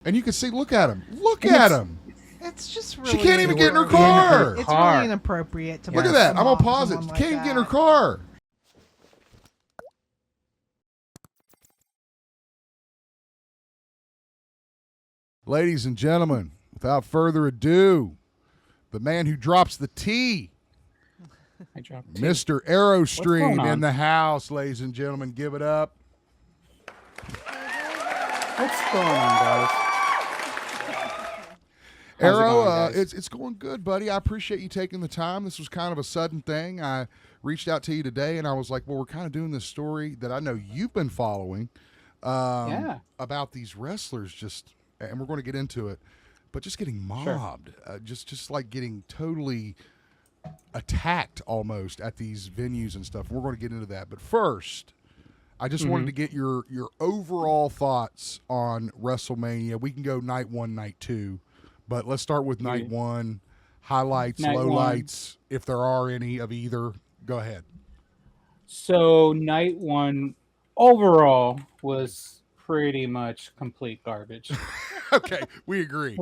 And you can see, look at him. Look at him. It's just really... She can't even get in her car. It's really inappropriate to look at that. I'm going to pause it. She can't even get in her car. Ladies and gentlemen, without further ado, the man who drops the T, Mr. Arrowstream in the house, ladies and gentlemen. Give it up. What's going on, guys? Arrow, it's going good, buddy. I appreciate you taking the time. This was kind of a sudden thing. I reached out to you today, and I was like, well, we're kind of doing this story that I know you've been following about these wrestlers and we're going to get into it, but just getting mobbed, just like getting totally attacked almost at these venues and stuff. We're going to get into that. But first, I just wanted to get your overall thoughts on WrestleMania. We can go night one, night two, but let's start with night one. Highlights, lowlights, if there are any of either. Go ahead. So night one overall was pretty much complete garbage. Okay, we agree.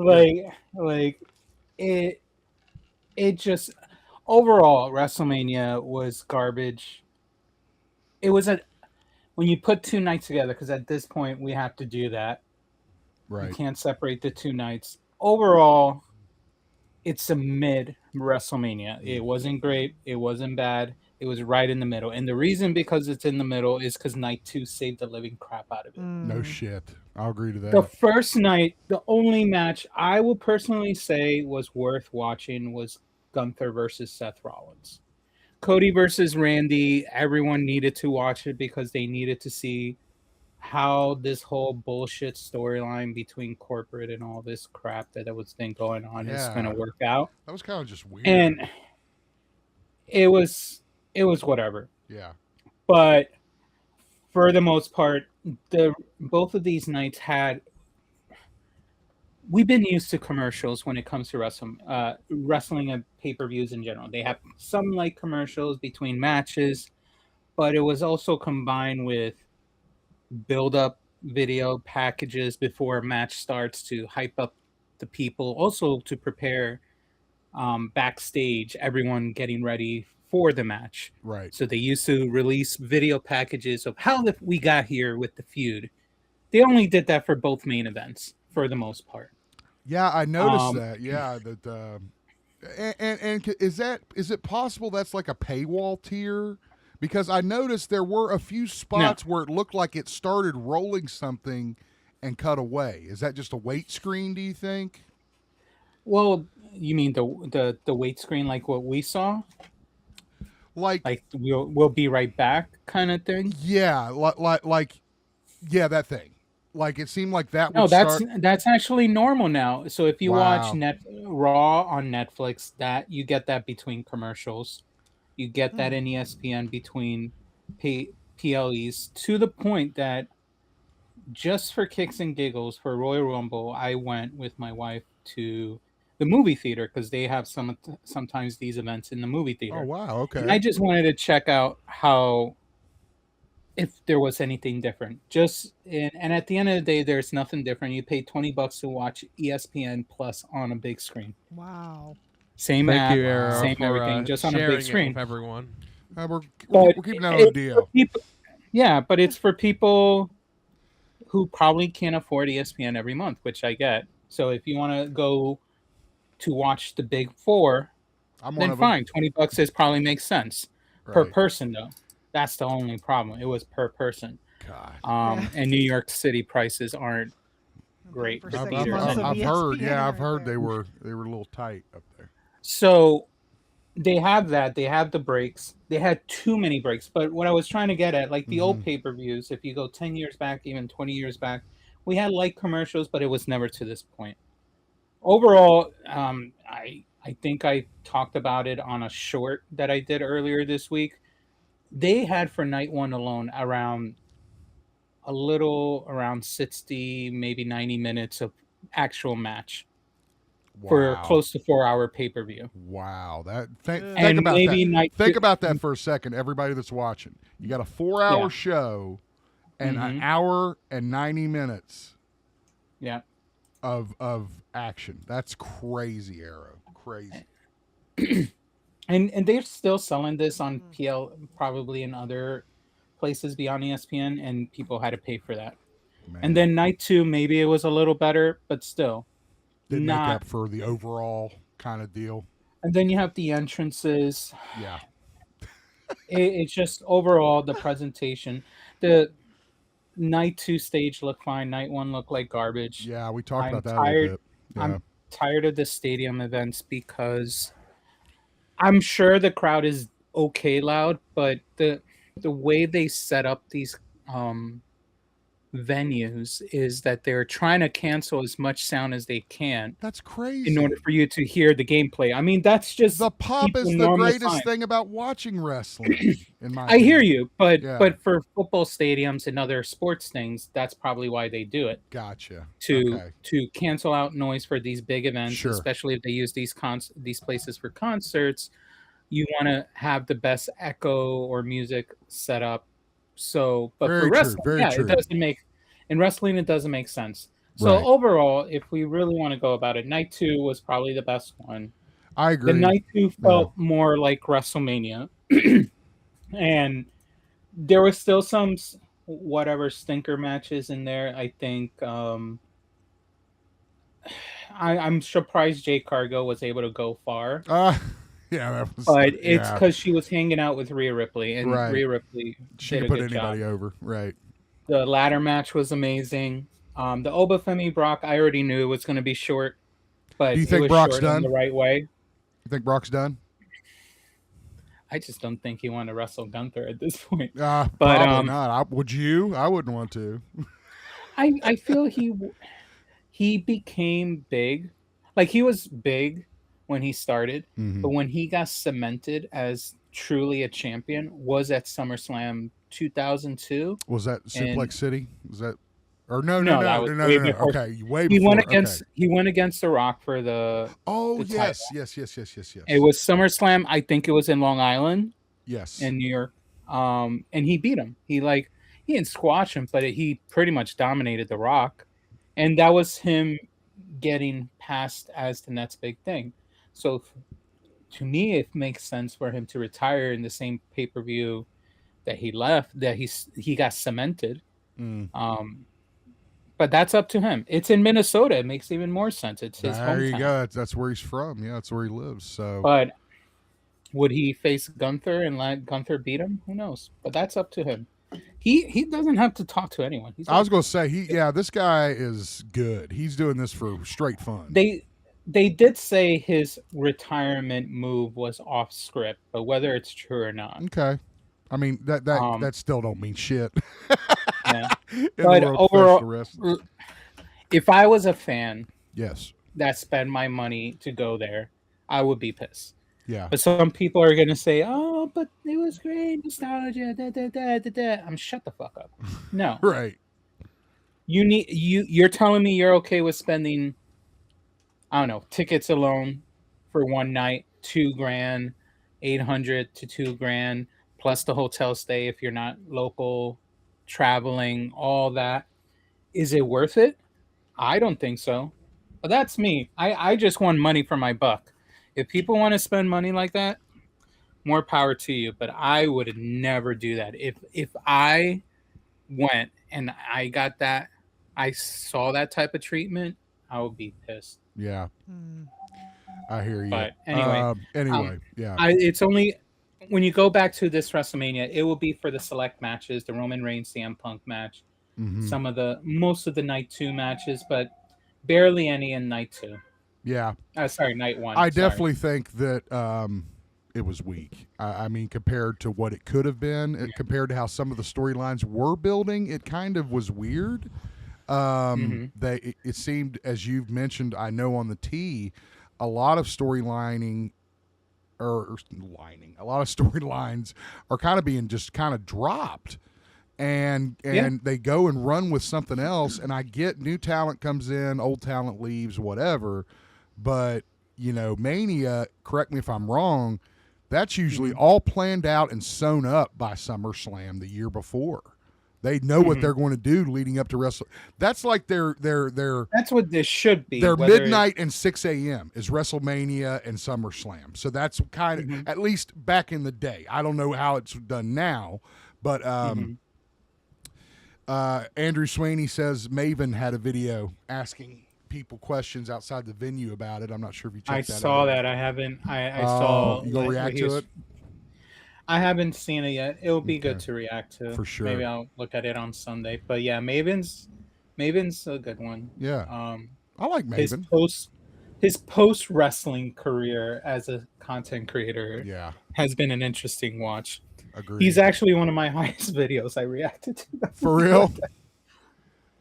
Like it just overall WrestleMania was garbage. It was when you put two nights together, because at this point we have to do that. Right. You can't separate the two nights. Overall, it's a mid WrestleMania. It wasn't great. It wasn't bad. It was right in the middle. And the reason because it's in the middle is because night two saved the living crap out of it. No shit. I'll agree to that. The first night, the only match I would personally say was worth watching was Gunther versus Seth Rollins. Cody versus Randy, everyone needed to watch it because they needed to see how this whole bullshit storyline between corporate and all this crap that was then going on is going to work out. That was kind of just weird. And it was whatever. Yeah. But for the most part, both of these nights we've been used to commercials when it comes to wrestling and pay-per-views in general. They have some light commercials between matches, but it was also combined with build-up video packages before a match starts to hype up the people, also to prepare backstage, everyone getting ready for the match. Right. So they used to release video packages of how we got here with the feud. They only did that for both main events for the most part. Yeah, I noticed that. Yeah, that. And is it possible that's like a paywall tier? Because I noticed there were a few spots where it looked like it started rolling something and cut away. Is that just a wait screen, do you think? Well, you mean the wait screen like what we saw? Like we'll be right back kind of thing? Yeah, yeah, that thing. Like it seemed like that. That's actually normal now. So if you watch Raw on Netflix, that you get that between commercials, you get that in ESPN between PLEs, to the point that just for kicks and giggles for Royal Rumble, I went with my wife to the movie theater because they have sometimes these events in the movie theater. Oh wow, okay. And I just wanted to check out if there was anything different. And at the end of the day, there's nothing different. You pay $20 to watch ESPN Plus on a big screen. Wow. Same app, same everything, just on a big screen. With everyone. We're keeping that on the DL. But it's for people who probably can't afford ESPN every month, which I get. So if you want to go to watch the big four, then fine. $20 probably makes sense per person, though. That's the only problem. It was per person. God. And New York City prices aren't great. I've heard they were a little tight up there. So they have that. They have the breaks. They had too many breaks. But what I was trying to get at, like the old pay-per-views, if you go 10 years back, even 20 years back, we had light commercials, but it was never to this point. Overall, I think I talked about it on a short that I did earlier this week. They had for night one alone around 60, maybe 90 minutes of actual match. Wow. For close to 4-hour pay-per-view. Wow. Think about that for a second, everybody that's watching. You got a 4-hour show and an hour and 90 minutes. Yeah. of action. That's crazy, Arrow. Crazy. And they're still selling this on PL, probably in other places beyond ESPN, and people had to pay for that. Man. And then night 2, maybe it was a little better, but still Didn't make not. up for the overall kind of deal. And then you have the entrances. Yeah. It's just overall the presentation. The night 2 stage looked fine. Night 1 looked like garbage. Yeah, we talked I'm about that tired. a little bit. Yeah. I'm tired of the stadium events because I'm sure the crowd is okay loud, but the way they set up these venues is that they're trying to cancel as much sound as they can That's crazy. in order for you to hear the gameplay. I mean, that's just the pop is the greatest thing about watching wrestling. In my I hear opinion. you, but Yeah. for football stadiums and other sports things, that's probably why they do it. Gotcha. To cancel out noise for these big events, Sure. especially if they use these places for concerts. You want to have the best echo or music set up. So, but Very for true, wrestling, very yeah, true. it doesn't make in wrestling it doesn't make sense. So Right. overall, if we really want to go about it, night 2 was probably the best one. I agree. The night 2 felt more like WrestleMania, and there was still some whatever stinker matches in there. I think I'm surprised Jay Cargo was able to go far. Yeah, that was, But it's because she was hanging out with Rhea Ripley, and Right. Rhea Ripley she did could a put good anybody job. over. Right. The ladder match was amazing. The Obafemi Brock, I already knew it was going to be short, but Do you it think was Brock's short in done? the right way. You think Brock's done? I just don't think he wanted to wrestle Gunther at this point. But, probably not. Would you? I wouldn't want to. I feel he became big. Like, he was big when he started, but when he got cemented as truly a champion was at SummerSlam 2002. Was that Suplex City? Was that? Or no. That was way before. Okay, way He before. went against The Rock for the. Oh, the yes. title. It was SummerSlam. I think it was in Long Island. Yes. In New York. And he beat him. He didn't squash him, but he pretty much dominated The Rock. And that was him getting passed as the next big thing. So to me, it makes sense for him to retire in the same pay-per-view that he left, that he got cemented. But that's up to him. It's in Minnesota. It makes even more sense. It's his hometown. There you go. That's where he's from. Yeah, that's where he lives. So, but would he face Gunther and let Gunther beat him? Who knows? But that's up to him. He doesn't have to talk to anyone. I was going to say this guy is good. He's doing this for straight fun. They did say his retirement move was off script, but whether it's true or not. Okay. I mean that still don't mean shit. Yeah. But overall, if I was a fan, yes, that spent my money to go there, I would be pissed. Yeah. But some people are gonna say, "Oh, but it was great nostalgia." I'm shut the fuck up. No. Right. You're telling me you're okay with spending, I don't know, tickets alone for one night, $2,000, $800 to $2,000, plus the hotel stay if you're not local, traveling, all that. Is it worth it? I don't think so. But that's me. I just want money for my buck. If people want to spend money like that, more power to you. But I would never do that. If I went and I got that, I saw that type of treatment, I would be pissed. Yeah. I hear you. But anyway, yeah. It's only when you go back to this WrestleMania, it will be for the select matches, the Roman Reigns CM Punk match, most of the night 2 matches, but barely any in night 2. Yeah. Night 1. I definitely think that it was weak. I mean, compared to what it could have been, compared to how some of the storylines were building, it kind of was weird. It seemed, as you've mentioned, I know on the T, a lot of storylines are kind of being just kind of dropped. And they go and run with something else. And I get new talent comes in, old talent leaves, whatever. But, Mania, correct me if I'm wrong, that's usually all planned out and sewn up by SummerSlam the year before. They know what they're going to do leading up to Wrestle. That's like their That's what this should be. their whether midnight and 6 a.m. is WrestleMania and SummerSlam. So that's kind of at least back in the day. I don't know how it's done now, but Andrew Sweeney says Maven had a video asking people questions outside the venue about it. I'm not sure if you checked that out. I saw that. I haven't. I saw. You gonna react to it? I haven't seen it yet. It will be good to react to. For sure. Maybe I'll look at it on Sunday. But yeah, Maven's a good one. Yeah. I like Maven. His post wrestling career as a content creator has been an interesting watch. Agreed. He's actually one of my highest videos I reacted to. For real?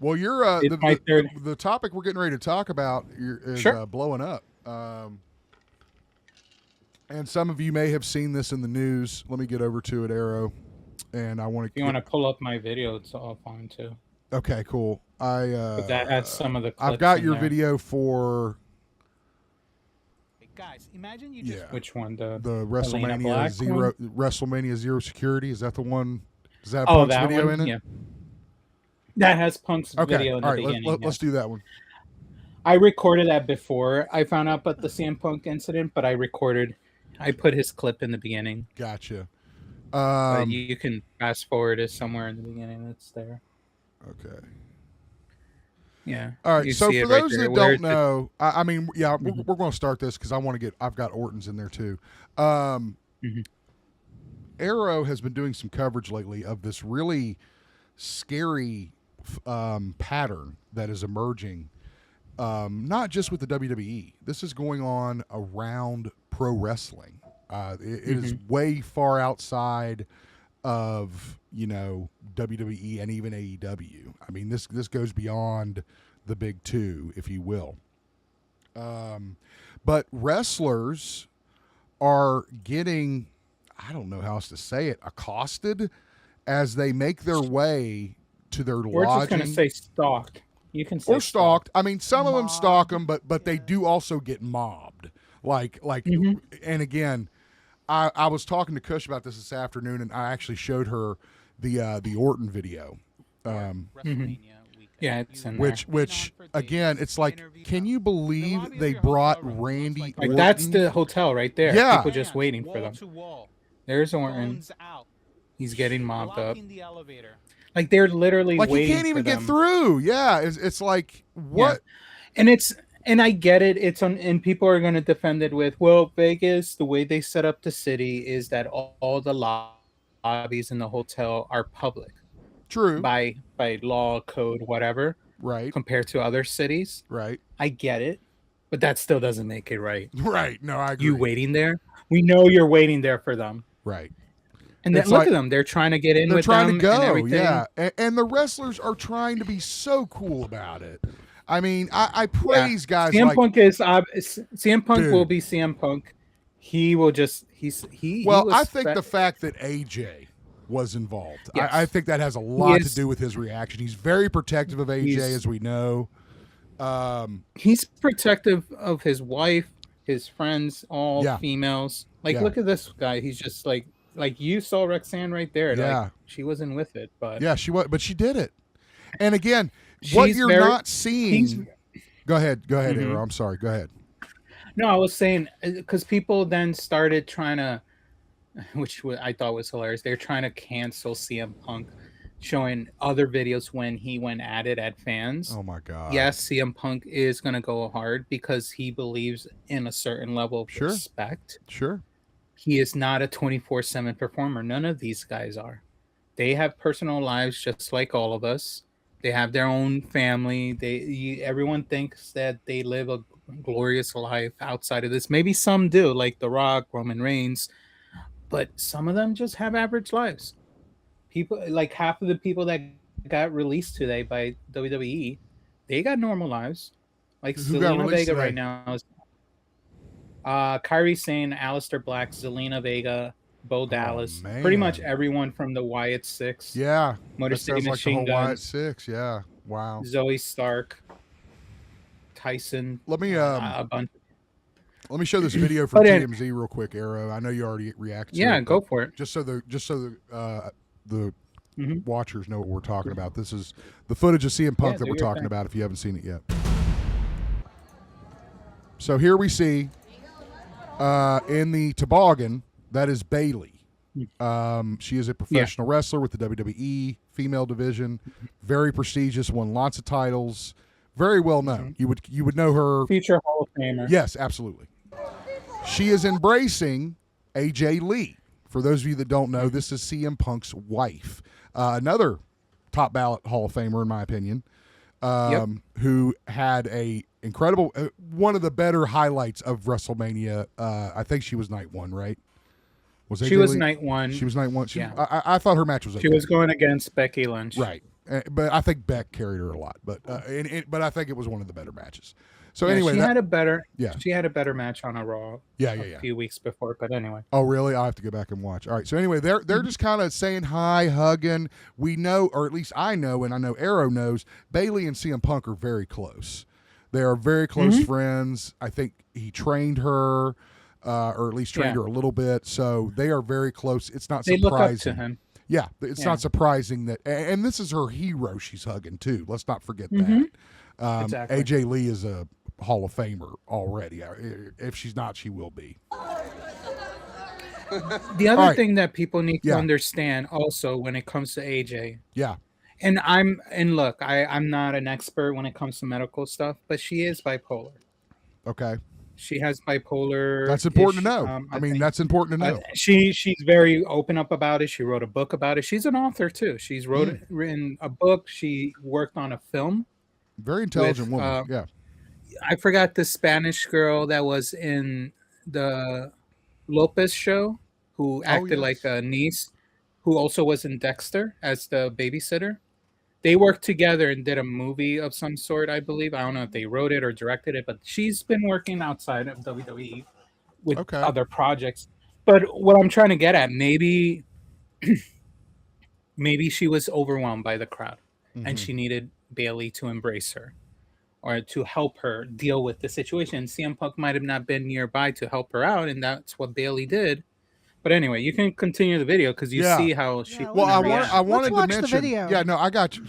Well, you're the topic we're getting ready to talk about is blowing up. And some of you may have seen this in the news. Let me get over to it, Arrow. And I want to. If you want to pull up my video, it's all fine too. Okay, cool. But that has some of the clips I've got your there. video for. Guys, imagine you just which one? The WrestleMania Zero one? WrestleMania Zero Security. Is that the one? Does that have Punk's that video one? in it? Yeah. That has Punk's video in the beginning. Let's do that one. I recorded that before I found out about the CM Punk incident, but I put his clip in the beginning. Gotcha. But you can fast forward it somewhere in the beginning. It's there. Okay. Yeah. All right. So for those that don't know, I mean, we're going to start this because I've got Orton's in there too. Arrow has been doing some coverage lately of this really scary pattern that is emerging, not just with the WWE. This is going on around pro wrestling. It is way far outside of WWE and even AEW. I mean, this goes beyond the big two, if you will. But wrestlers are getting, I don't know how else to say it, accosted as they make their way to their lodging. We're just going to say stalked. You can say stalked. I mean, some of them stalk them, but they do also get mobbed. And again, I was talking to Kush about this afternoon, and I actually showed her the Orton video. Yeah, it's in which again, it's like, can you believe they brought Randy Orton? That's the hotel right there. Yeah. People just waiting for them. There's Orton. He's getting mobbed up. Like they're literally like waiting. You can't even get through. Yeah, it's like what? Yeah. And I get it. It's on, and people are going to defend it with, well, Vegas, the way they set up the city is that all the lobbies in the hotel are public. True. By law, code, whatever. Right. Compared to other cities. Right. I get it, but that still doesn't make it right. Right. No, I agree. You waiting there? We know you're waiting there for them. Right. And then look at them. They're trying to get in with them. They're trying to go. And everything. Yeah. And the wrestlers are trying to be so cool about it. I mean, I praise guys CM like Punk is CM Punk will be CM Punk. He will just I think the fact that AJ was involved, yes. I think that has a lot to do with his reaction. He's very protective of AJ, as we know. He's protective of his wife, his friends, all females. Like, look at this guy. He's just like you saw Roxanne right there. Yeah, like, she wasn't with it, but she was, but she did it. And again, what you're not seeing. Go ahead, Arrow. I'm sorry. Go ahead. No, I was saying because people then started trying to, which I thought was hilarious. They're trying to cancel CM Punk, showing other videos when he went at it at fans. Oh my God. Yes, CM Punk is going to go hard because he believes in a certain level of respect. Sure. He is not a 24/7 performer. None of these guys are. They have personal lives just like all of us. They have their own family. Everyone thinks that they live a glorious life outside of this. Maybe some do, like The Rock, Roman Reigns, but some of them just have average lives. People, like half of the people that got released today by WWE, they got normal lives. Like Zelina Vega right now is Kyrie Sane, Aleister Black, Zelina Vega, Bo Dallas, pretty much everyone from the Wyatt Six. Yeah, Motor City Machine Guns. Wyatt Six. Yeah, wow. Zoe Stark, Tyson. Let me a bunch. Let me show this video from TMZ real quick, Arrow. I know you already reacted. Yeah, go for it. Just so the watchers know what we're talking about. This is the footage of CM Punk that we're talking thing. about if you haven't seen it yet. So here we see in the toboggan, that is Bayley. She is a professional wrestler with the WWE female division. Very prestigious, won lots of titles. Very well known. You would know her. Future Hall of Famer. Yes, absolutely. She is embracing AJ Lee. For those of you that don't know, this is CM Punk's wife. Another top ballot Hall of Famer, in my opinion, who had a incredible, one of the better highlights of WrestleMania. I think she was night one, right? She was night one. She was night one. I thought her match was okay. She was going against Becky Lynch. Right. But I think Beck carried her a lot. But but I think it was one of the better matches. So anyway, she had a better match on a Raw. A few weeks before. But anyway. Oh really? I'll have to go back and watch. All right. So anyway, they're just kind of saying hi, hugging. We know, or at least I know, and I know Arrow knows, Bayley and CM Punk are very close. They are very close friends. I think he trained her. Or at least trained her a little bit, so they are very close. It's not surprising. They look up to him. Yeah, it's not surprising that, and this is her hero she's hugging too. Let's not forget that. Exactly. AJ Lee is a Hall of Famer already. If she's not, she will be. The other thing that people need to understand also when it comes to AJ. Yeah. And look, I'm not an expert when it comes to medical stuff, but she is bipolar. Okay. She has bipolar. That's important to know. That's important to know. She's very open up about it. She wrote a book about it. She's an author too. She's written a book. She worked on a film. Very intelligent woman. Yeah. I forgot the Spanish girl that was in the Lopez show who acted like a niece, who also was in Dexter as the babysitter. They worked together and did a movie of some sort, I believe. I don't know if they wrote it or directed it, but she's been working outside of WWE with other projects. But what I'm trying to get at, maybe she was overwhelmed by the crowd and she needed Bayley to embrace her or to help her deal with the situation. CM Punk might have not been nearby to help her out, and that's what Bayley did. But anyway, you can continue the video because you see how she. Well, I wanted to mention. The video. Yeah, no, I got you.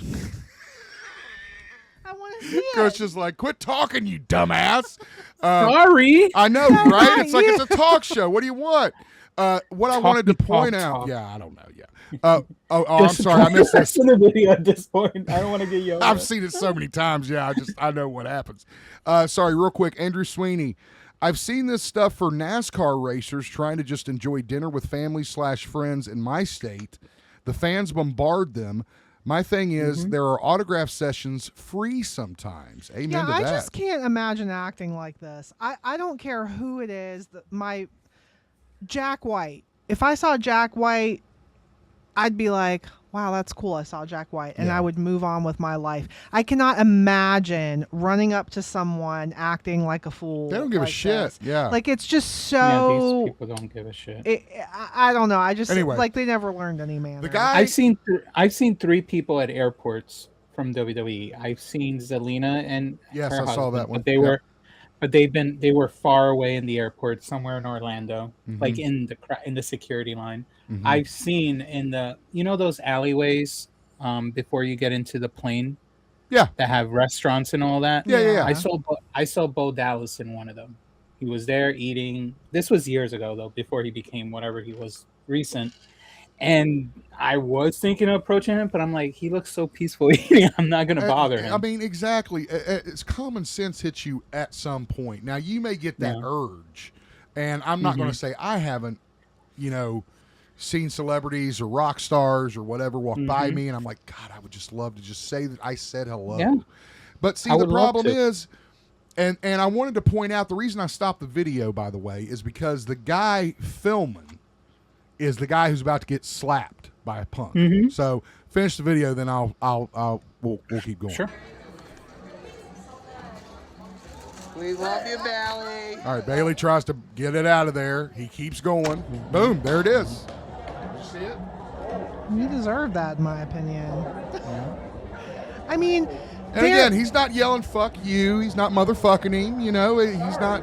I want to see it. Coach is like, quit talking, you dumbass. Sorry. I know, right? It's like it's a talk show. What do you want? What I wanted to point out. Yeah, I don't know. Yeah. I'm sorry, I missed this. In the video at this point, I don't want to get you. I've seen it so many times. Yeah, I know what happens. Sorry, real quick, Andrew Sweeney. I've seen this stuff for NASCAR racers trying to just enjoy dinner with family/friends in my state. The fans bombard them. My thing is, there are autograph sessions free sometimes. Amen to that. I just can't imagine acting like this. I don't care who it is. My Jack White. If I saw Jack White, I'd be like, wow, that's cool. I saw Jack White. And I would move on with my life. I cannot imagine running up to someone acting like a fool. They don't give a shit. This. Yeah. Like, it's just so... these people don't give a shit. I don't know. I just... Anyway, like, they never learned any manner. The guy... I've seen 3 people at airports from WWE. I've seen Zelina and yes, her I saw that one. But they were far away in the airport, somewhere in Orlando, like in the security line. I've seen in the those alleyways before you get into the plane, that have restaurants and all that. Yeah. I saw Bo Dallas in one of them. He was there eating. This was years ago though, before he became whatever he was recent. And I was thinking of approaching him, but I'm like, he looks so peaceful eating. I'm not going to bother him. I mean, exactly. It's common sense hits you at some point. Now, you may get that urge, and I'm not going to say I haven't, seen celebrities or rock stars or whatever walk by me, and I'm like, God, I would just love to just say that I said hello. Yeah. But see, the problem is, and I wanted to point out, the reason I stopped the video, by the way, is because the guy filming is the guy who's about to get slapped by a Punk. So finish the video, then we'll keep going. Sure. We love you, Bailey. All right, Bailey tries to get it out of there. He keeps going. Boom, there it is. You see it? You deserve that, in my opinion. I mean... And again, he's not yelling, fuck you. He's not motherfucking him. He's not,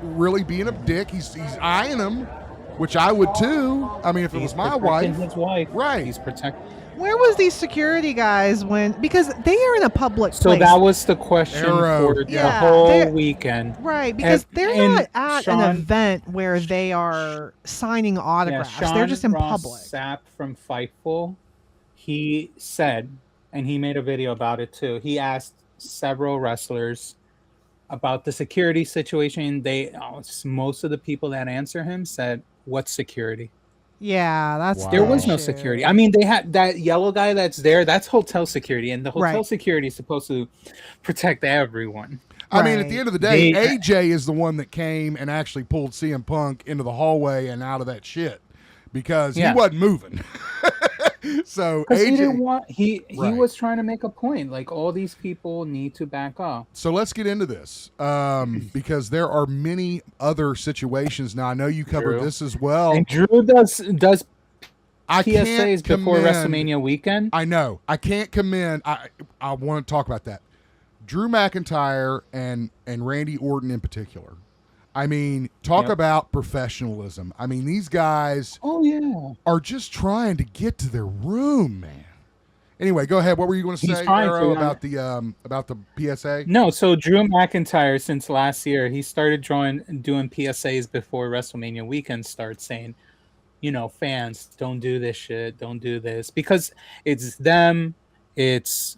really being a dick. He's eyeing him which I would too. I mean, if it was my wife, his wife, right? He's protecting. Where was these security guys when? Because they are in a public So place. that was the question Arrow, for yeah. the whole weekend. Right, because they're and not at Sean- an event where they are signing autographs. Sean They're just in Ross public. Sapp from Fightful, he said, and he made a video about it too. He asked several wrestlers about the security situation. Most of the people that answer him said, "What security?" Yeah, that's Wow. There was no issue. security. I mean, they had that yellow guy that's there. That's hotel security, and the hotel Right. security is supposed to protect everyone. I mean, at the end of the day, They- AJ is the one that came and actually pulled CM Punk into the hallway and out of that shit because he wasn't moving. So Because AJ, he didn't want he Right. was trying to make a point. Like, all these people need to back up. so let's get into this because there are many other situations. Now I know you covered Drew. this as well. And Drew does I can't PSAs before commend- WrestleMania weekend. I know. I can't commend. I want to talk about that. Drew McIntyre and Randy Orton in particular. I mean, talk about professionalism. I mean, these guys Oh yeah. are just trying to get to their room, man. Anyway, go ahead. What were you going to He's say, trying Arrow, to, about the PSA? No, so Drew McIntyre, since last year, he started doing PSAs before WrestleMania weekend starts, saying, fans, don't do this shit, don't do this, because it's them, it's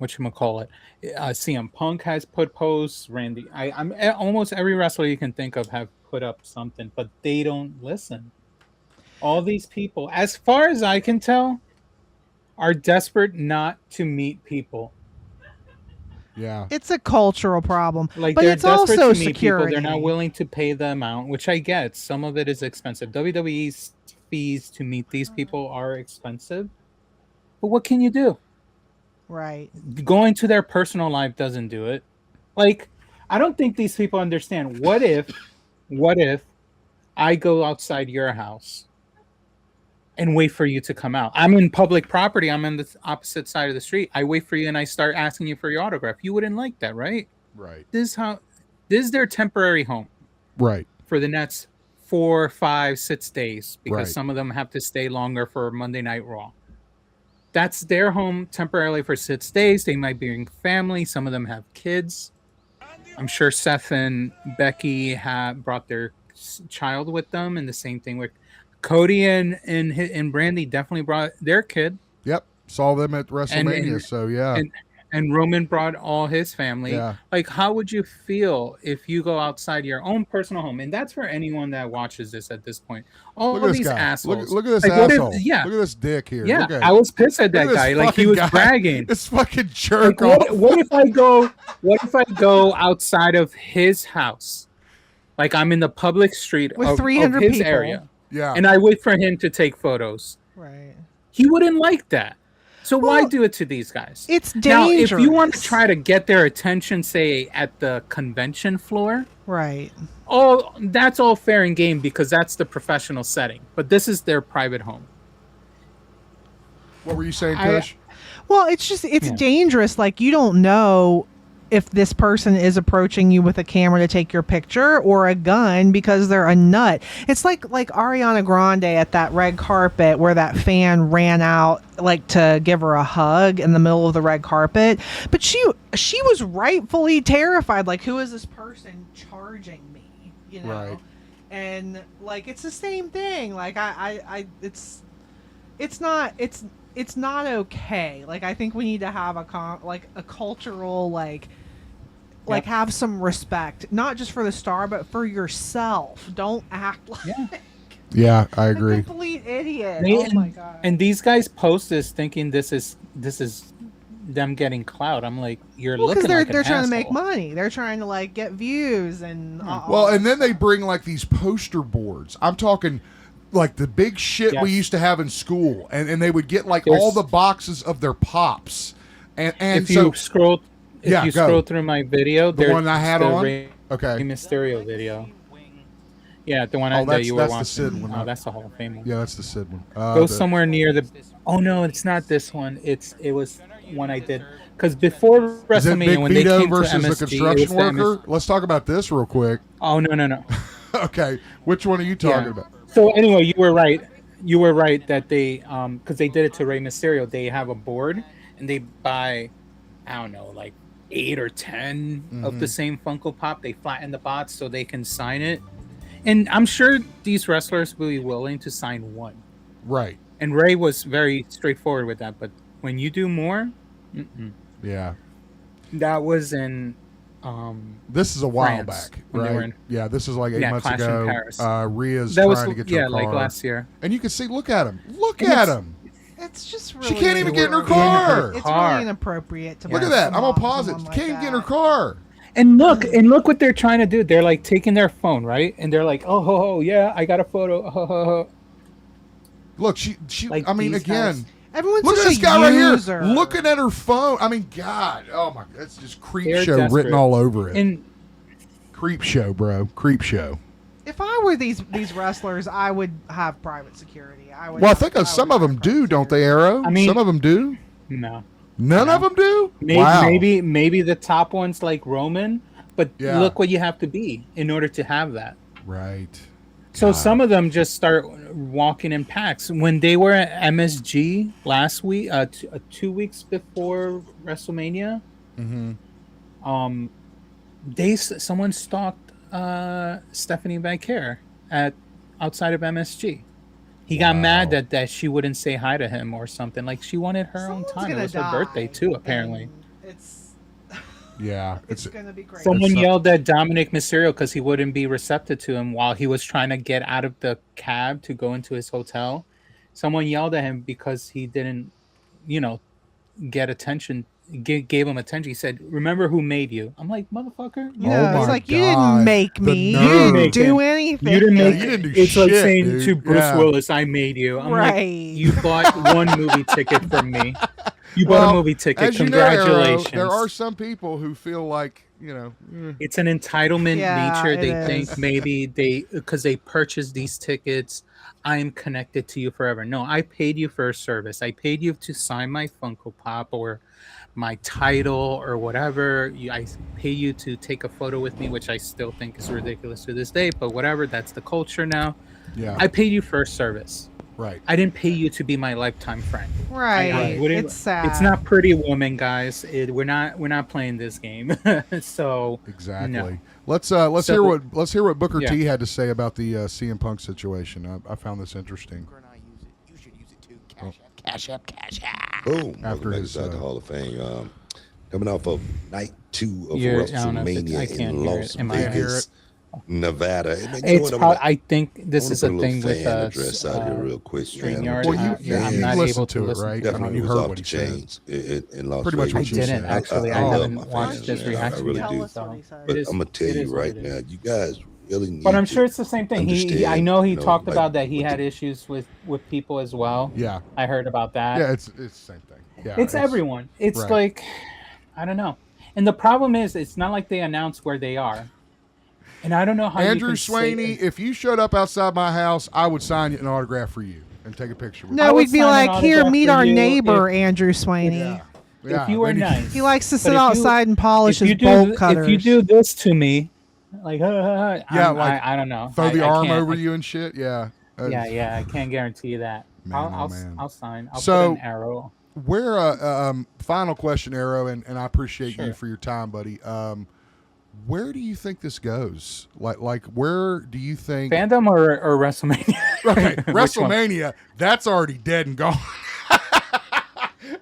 whatchamacallit, CM Punk has put posts, Randy, I'm almost every wrestler you can think of have put up something, but they don't listen. All these people, as far as I can tell, are desperate not to meet people. Yeah. It's a cultural problem, Like, but they're it's desperate also to meet security. people. They're not willing to pay the amount, which I get. Some of it is expensive. WWE's fees to meet these people are expensive. But what can you do? Right. Going to their personal life doesn't do it. Like, I don't think these people understand. What if I go outside your house and wait for you to come out? I'm in public property. I'm on the opposite side of the street. I wait for you and I start asking you for your autograph. You wouldn't like that, right? Right. This is their temporary home Right. for the next 4, 5, 6 days, because Right. some of them have to stay longer for Monday Night Raw. That's their home temporarily for 6 days. They might bring family. Some of them have kids. I'm sure Seth and Becky have brought their child with them, and the same thing with Cody and Brandy definitely brought their kid. Yep. Saw them at WrestleMania. So yeah. And Roman brought all his family. Yeah. Like, how would you feel if you go outside your own personal home? And that's for anyone that watches this at this point. All Look at this these guy. assholes. Look at this Like, what if- asshole. Look at this dick here. Yeah, Look at I was pissed at Look that this guy. Like, he fucking was guy. bragging. This fucking jerk Like, off. what if I go outside of his house? Like, I'm in the public street With of 300 his people. area, Yeah. and I wait for him to take photos. Right. He wouldn't like that. So why Well, do it to these guys? It's Now, dangerous. if you want to try to get their attention, say at the convention floor, Right. that's all fair and game, because that's the professional setting. But this is their private home. What were you saying, Kush? Well, it's dangerous. Like, you don't know if this person is approaching you with a camera to take your picture or a gun because they're a nut. It's like Ariana Grande at that red carpet where that fan ran out like to give her a hug in the middle of the red carpet. But she was rightfully terrified. Like, who is this person charging me? You know? Right. And like, it's the same thing. Like, it's not okay. Like, I think we need to have a cultural like have some respect, not just for the star, but for yourself. Don't act like Yeah, I a agree. complete idiot. They- Oh my god. And these guys post this thinking this is them getting clout. I'm like, you're well, looking because like they're an trying to make asshole. money. They're trying to like get views and Well, and then they bring like these poster boards. I'm talking like the big shit we Yes. used to have in school, and they would get like There's- all the boxes of their pops. And If so you scroll through my video, the one I had the on? Rey Okay. Mysterio video. Yeah, the one Oh, that you were that's the watching. Sid one, Oh, huh? that's the Hall of Fame one. Yeah, that's the Sid one. Go somewhere near the. Oh no, it's not this one. It was one I did because before Is it Big WrestleMania when they Vito came versus to the MSG, it was construction the worker? Let's talk about this real quick. Oh no. Okay, which one are you talking about? So anyway, you were right. You were right that they because they did it to Rey Mysterio. They have a board and they buy, I don't know, like 8 or 10 of the same Funko Pop. They flatten the bots so they can sign it. And I'm sure these wrestlers will be willing to sign one. Right. And Ray was very straightforward with that. But when you do more, yeah, that was in. This is a while France, back, when they were right? in- Yeah, this is like 8 months Clash in ago. Paris. Rhea's That was trying to get to her car. like last year. And you can see, look at him. Look And at it's- him. It's just really. She can't even get in her inappropriate. car. It's Car. really inappropriate to. Look put at that. I'm someone- gonna pause it. someone She can't even like get in her that. car. And look what they're trying to do. They're like taking their phone, right? And they're like, oh yeah, I got a photo. Look, she. Like I mean, these again. guys. Everyone's Look at such this a guy right here, user. looking at her phone. I mean, God, oh my, that's just creep They're show desperate. written all over it. And Creep show, bro. Creep show. If I were these wrestlers, I would have private security. Well, I think some of them do, don't they, Arrow? I mean- some of them do. no. None of them do. Maybe, Wow. maybe the top ones like Roman, but Yeah. look what you have to be in order to have that. Right. So some of them just start walking in packs. When they were at MSG last week, 2 weeks before WrestleMania, someone stalked Stephanie Vicaire outside of MSG. He got mad that she wouldn't say hi to him or something. Like she wanted her own Someone's time. It gonna was her die, birthday too, apparently. and It's Yeah. it's gonna be great. Someone It's not- yelled at Dominic Mysterio because he wouldn't be receptive to him while he was trying to get out of the cab to go into his hotel. Someone yelled at him because he didn't, get attention, gave him attention. He said, "Remember who made you?" I'm like, "Motherfucker, Yeah, Oh it's my like you God. didn't make The me. You nerve. didn't do You anything. you didn't Yeah, make you didn't do It's like shit, saying dude. to Bruce Yeah. Willis, "I made you." I'm like, Right. "You bought one movie ticket from me. You bought Well, a movie ticket. As you know, Arrow, Congratulations." there are some people who feel like, It's an entitlement Yeah, nature. it They is. think maybe because they purchased these tickets, I am connected to you forever. No, I paid you for a service. I paid you to sign my Funko Pop or my title or whatever. I pay you to take a photo with me, which I still think is ridiculous to this day, but whatever. That's the culture now. yeah, I paid you for a service. right. I didn't pay you to be my lifetime friend. Right. I wouldn't- It's sad. It's not Pretty Woman, guys. We're not playing this game. So Exactly. No. Let's So- hear what Booker Yeah. T had to say about the CM Punk situation. I found this interesting. And I use it. You should use it too. Cash app. Boom. After Welcome back his, inside the Hall of Fame. Coming off of night 2 of I don't know if I WrestleMania can't in hear Las it. Am I hear Vegas, Nevada. And, man, you know it's what, probably, I think this I is a wanna put thing little with fan address out here real quick, man. StreamYard. Well, I'm you not listened able to to it, listen right? to Definitely You was heard off what the he said. chains in Las Pretty much Vegas. what I you didn't said. actually. I love haven't my watched fans, his man. I reaction. really Tell do. us what he said. But It is- I'm gonna tell it you is what right it now, is. you guys really need. But I'm to sure it's the same thing. I understand, know he you know, talked like, about that he with had the- issues with people as well. Yeah, I heard about that. yeah, it's the same thing. Yeah, It's everyone. It's right. like, I don't know. And the problem is, it's not like they announce where they are. And I don't know how Andrew you can Swaney, if you showed up outside my house, I would sign an autograph for you and take a picture with I No, would we'd be sign an like, here, autograph meet for our you neighbor, Andrew Swaney. you. Yeah. if you were then nice. He likes to But sit if you- outside and polish if his you bolt do, cutters. if you do this to me, like, Yeah, like, I don't know. Throw the I arm can't- over you and shit. Yeah. Yeah, I can't guarantee you that. Man, oh, man. I'll sign. I'll So- put an arrow. Where final question, Arrow, and I appreciate you Sure. for your time, buddy. Where do you think this goes? Like where do you think Fandom or WrestleMania? Okay, Which one? WrestleMania, that's already dead and gone.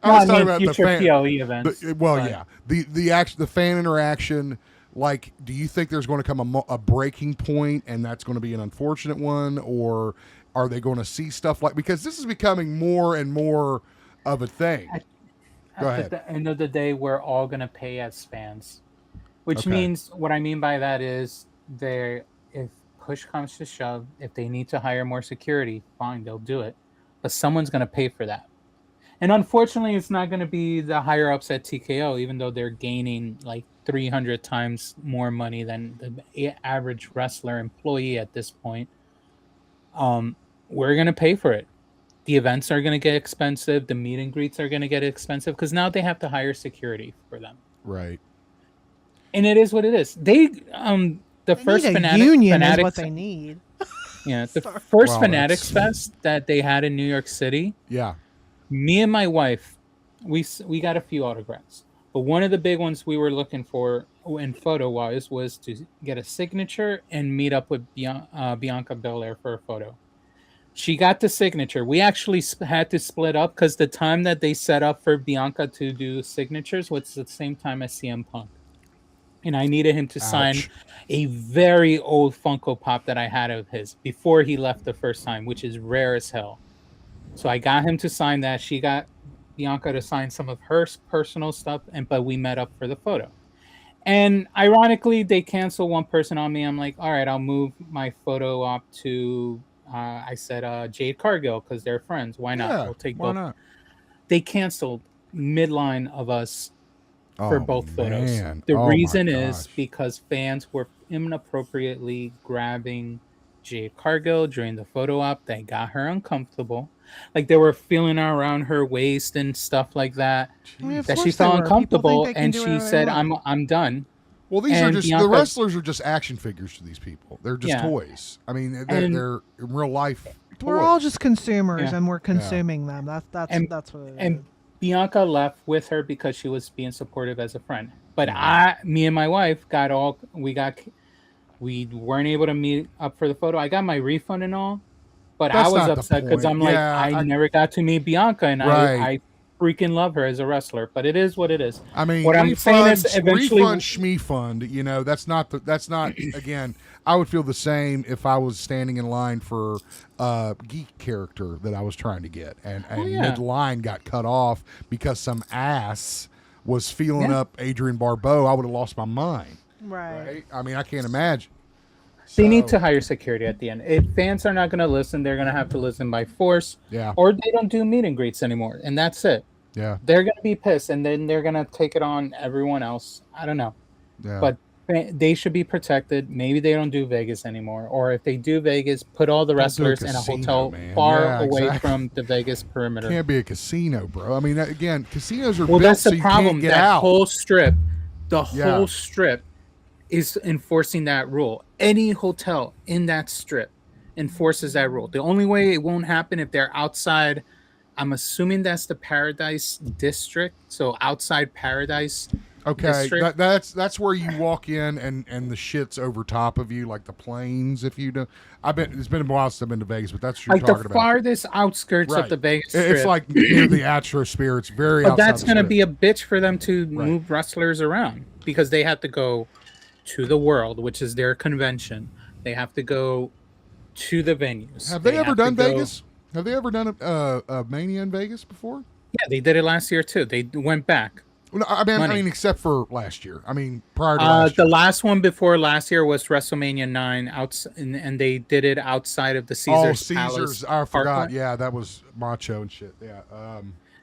No, I mean, future fan. PLE events. Well, but- yeah, the fan interaction. Like, do you think there's going to come a breaking point, and that's going to be an unfortunate one, or are they going to see stuff like, because this is becoming more and more of a thing? Go At ahead. the end of the day, we're all gonna pay as fans, which Okay. means what I mean by that is if push comes to shove, if they need to hire more security, fine, they'll do it, but someone's gonna pay for that. And unfortunately, it's not going to be the higher ups at TKO, even though they're gaining like 300 times more money than the average wrestler employee at this point. We're going to pay for it. The events are going to get expensive. The meet and greets are going to get expensive because now they have to hire security for them. Right. And it is what it is. They the They first need a Fanatic, union is Fanatics, what they need. yeah, the Sorry. first Wow, Fanatics that's- Fest that they had in New York City. Yeah. Me and my wife, we got a few autographs, but one of the big ones we were looking for in photo wise was to get a signature and meet up with Bianca Belair for a photo. She got the signature. We actually had to split up because the time that they set up for Bianca to do signatures was the same time as CM Punk. And I needed him to sign Ouch. a very old Funko Pop that I had of his before he left the first time, which is rare as hell. So I got him to sign that. She got Bianca to sign some of her personal stuff, but we met up for the photo. And ironically, they canceled one person on me. I'm like, all right, I'll move my photo up to. I said Jade Cargill because they're friends. Why not? Yeah. We'll take Why both. not? They canceled midline of us for Oh, both photos. man. The Oh, my reason is gosh. because fans were inappropriately grabbing Jade Cargill during the photo op. They got her uncomfortable. Like they were feeling around her waist and stuff like that. I mean, of That she course they felt were. People think uncomfortable, they can and do she whatever they said, want. I'm done. Well, these are And just Bianca- the wrestlers are just action figures to these people. They're just Yeah. toys. I mean, And- they're in real life toys. We're all just consumers, Yeah. and we're consuming them. That's And- that's what it is. And Bianca left with her because she was being supportive as a friend. But Mm-hmm. me and my wife we weren't able to meet up for the photo. I got my refund and all, but That's I was not the upset because point. I'm like, Yeah, I I- never got to meet Bianca, and Right. I freaking love her as a wrestler. But it is what it is. I mean, what I'm saying is eventually, refund shmee fund. You know, that's not. Again, I would feel the same if I was standing in line for a geek character that I was trying to get, and yeah. mid line got cut off because some ass was feeling Yeah. up Adrian Barbeau. I would have lost my mind. right. Right? I mean, I can't imagine. they need So, to hire security at the end. If fans are not going to listen, they're going to have to listen by force, Yeah. or they don't do meet and greets anymore, and that's it. Yeah. They're going to be pissed, and then they're going to take it on everyone else. I don't know. Yeah. But they should be protected. Maybe they don't do Vegas anymore, or if they do Vegas, put all the Don't do a wrestlers in a casino, hotel man. far Yeah, away exactly. from the Vegas perimeter. Can't be a casino, bro. I mean, again, casinos are Well, built that's so the you problem. can't get That out. whole strip, the Yeah. whole strip, is enforcing that rule. Any hotel in that strip enforces that rule. The only way it won't happen if they're outside. I'm assuming that's the Paradise District, so outside Paradise. Okay, district. that's where you walk in and the shit's over top of you, like the planes. If you do, it's been a while since I've been to Vegas, but that's what you're Like the talking about. farthest outskirts Right. of the Vegas It's Strip. like near the Astrosphere. It's very. But outside that's the going to strip. be a bitch for them to Right. move wrestlers around because they have to go to the World, which is their convention. They have to go to the venues. Have they ever have done to go- Vegas? Have they ever done a Mania in Vegas before? Yeah, they did it last year too. They went back. No, I Money. mean, except for last year. I mean, prior to last The year. last one before last year was WrestleMania 9, and they did it outside of the Caesars Palace. Caesars. I forgot. Parkland. Yeah, that was Macho and shit. Yeah.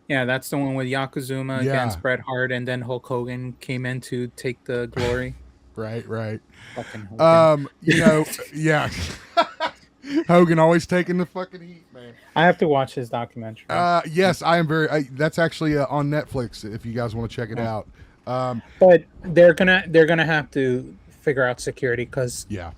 Yeah, that's the one with Yokozuna Yeah. against Bret Hart, and then Hulk Hogan came in to take the glory. Right. Fucking Hogan. You know, yeah. Hogan always taking the fucking heat, man. I have to watch his documentary. Yes, I am that's actually on Netflix if you guys want to check it out. But they're gonna have to figure out security because Yeah.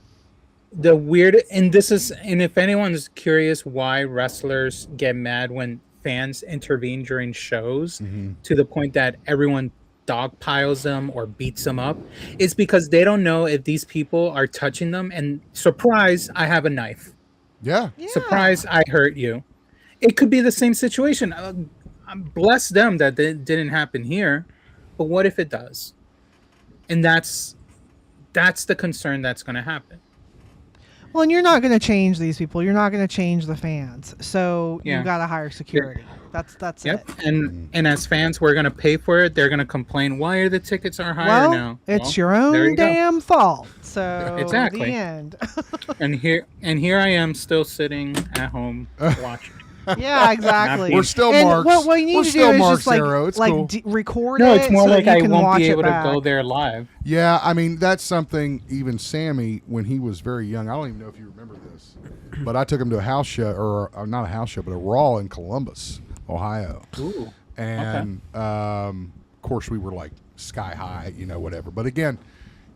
the weird and if anyone's curious why wrestlers get mad when fans intervene during shows to the point that everyone dogpiles them or beats them up, it's because they don't know if these people are touching them and surprise, I have a knife. Yeah. Surprise, I hurt you. It could be the same situation. Bless them that it didn't happen here, but what if it does? And that's the concern that's going to happen. Well, and you're not going to change these people. You're not going to change the fans. So Yeah. you got to hire security. That's Yep. it. And as fans, we're going to pay for it. They're going to complain, why are the tickets are higher Well, now? it's Well, your there own you go. damn fault. So Exactly. the end. And here I am still sitting at home watching. Yeah, exactly. We're still and marks. What you need We're to do still is marks, just like Arrow. It's cool. record No, it it's more so like that I you can won't watch be it able to back. go there live. Yeah, I mean, that's something even Sammy, when he was very young, I don't even know if you remember this, but I took him to a house show, or not a house show, but a Raw in Columbus, Ohio. Ooh. And, of course, we were like sky high, whatever. But again,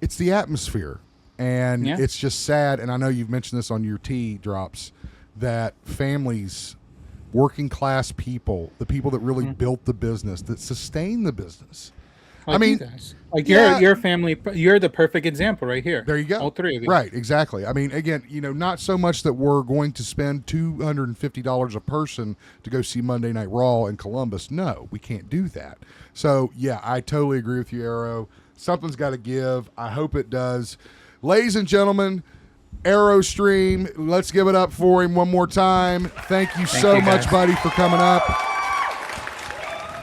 it's the atmosphere. And Yeah. it's just sad. And I know you've mentioned this on your tea drops, that families, working class people, the people that really built the business, that sustain the business. Like I mean, you guys. Like yeah. your family, you're the perfect example right here. There you go. All three of you. Right, exactly. I mean, again, not so much that we're going to spend $250 a person to go see Monday Night Raw in Columbus. No, we can't do that. So, yeah, I totally agree with you, Arrow. Something's got to give. I hope it does. Ladies and gentlemen, Arrowstream, let's give it up for him one more time. Thank you so much, buddy, for coming up.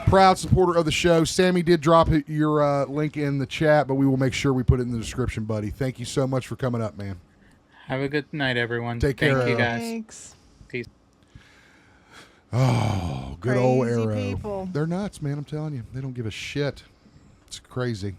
Proud supporter of the show. Sammy did drop your link in the chat, but we will make sure we put it in the description, buddy. Thank you so much for coming up, man. Have a good night, everyone. Take care. Thank you, guys. Thanks. Peace. Oh, good old Crazy Arrow. people. They're nuts, man. I'm telling you. They don't give a shit. It's crazy.